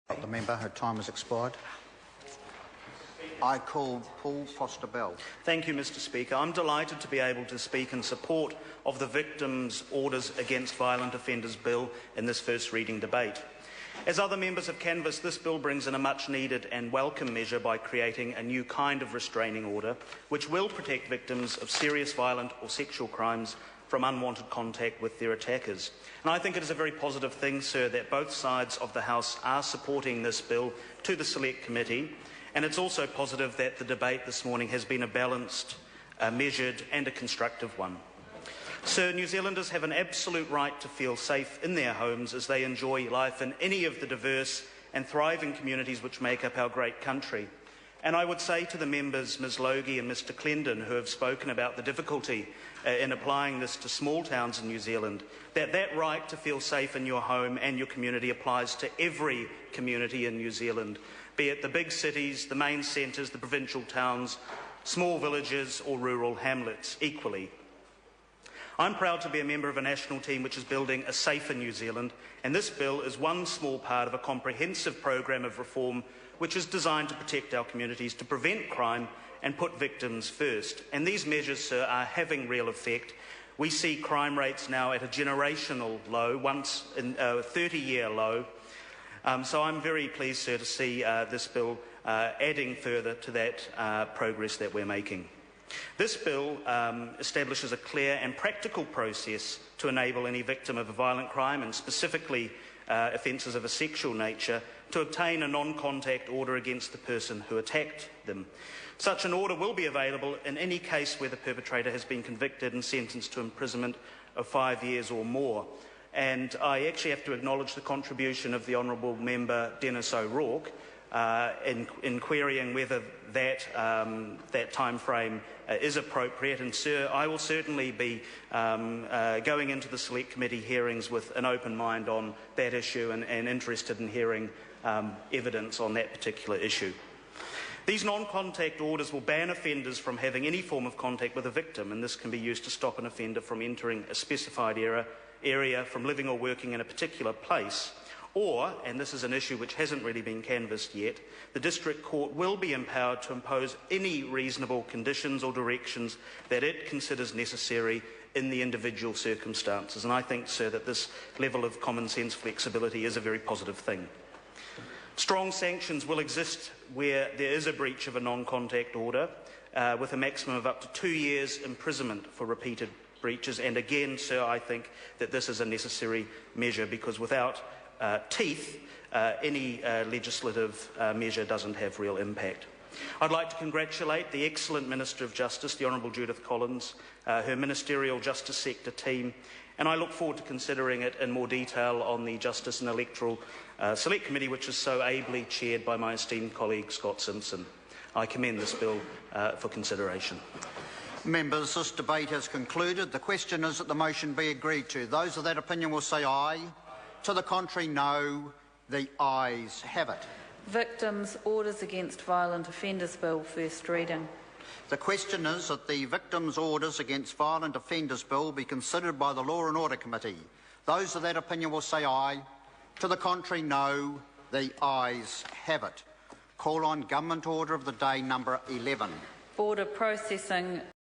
The member, her time has expired. I call Paul Foster-Bell. Thank you, Mr Speaker. I'm delighted to be able to speak in support of the Victims' Orders Against Violent Offenders Bill in this first reading debate. As other members have canvassed, this bill brings in a much-needed and welcome measure by creating a new kind of restraining order which will protect victims of serious violent or sexual crimes from unwanted contact with their attackers. And I think it is a very positive thing, sir, that both sides of the House are supporting this bill to the Select Committee, and it's also positive that the debate this morning has been a balanced, measured and a constructive one. Sir, New Zealanders have an absolute right to feel safe in their homes as they enjoy life in any of the diverse and thriving communities which make up our great country. And I would say to the members, Ms Logie and Mr Clendon, who have spoken about the difficulty in applying this to small towns in New Zealand, that that right to feel safe in your home and your community applies to every community in New Zealand, be it the big cities, the main centres, the provincial towns, small villages or rural hamlets equally. I'm proud to be a member of a national team which is building a safer New Zealand, and this bill is one small part of a comprehensive programme of reform which is designed to protect our communities, to prevent crime and put victims first. And these measures, sir, are having real effect. We see crime rates now at a generational low, once in a 30-year low. So I'm very pleased, sir, to see this bill adding further to that progress that we're making. This bill establishes a clear and practical process to enable any victim of a violent crime, and specifically offences of a sexual nature, to obtain a non-contact order against the person who attacked them. Such an order will be available in any case where the perpetrator has been convicted and sentenced to imprisonment of 5 years or more. And I actually have to acknowledge the contribution of the Honourable Member Dennis O'Rourke in querying whether that time frame is appropriate. And, sir, I will certainly be going into the Select Committee hearings with an open mind on that issue and interested in hearing evidence on that particular issue. These non-contact orders will ban offenders from having any form of contact with a victim, and this can be used to stop an offender from entering a specified area, from living or working in a particular place. Or, and this is an issue which hasn't really been canvassed yet, the District Court will be empowered to impose any reasonable conditions or directions that it considers necessary in the individual circumstances. And I think, sir, that this level of common sense flexibility is a very positive thing. Strong sanctions will exist where there is a breach of a non-contact order, with a maximum of up to 2 years imprisonment for repeated breaches. And again, sir, I think that this is a necessary measure, because without teeth, any legislative measure doesn't have real impact. I'd like to congratulate the excellent Minister of Justice, the Honourable Judith Collins, her ministerial justice sector team, and I look forward to considering it in more detail on the Justice and Electoral Select Committee, which is so ably chaired by my esteemed colleague Scott Simpson. I commend this bill for consideration. Members, this debate has concluded. The question is that the motion be agreed to. Those of that opinion will say aye. To the contrary, no. The ayes have it. Victims' Orders Against Violent Offenders Bill, first reading. The question is that the Victims' Orders Against Violent Offenders Bill be considered by the Law and Order Committee. Those of that opinion will say aye. To the contrary, no. The ayes have it. Call on Government Order of the Day number 11. Border processing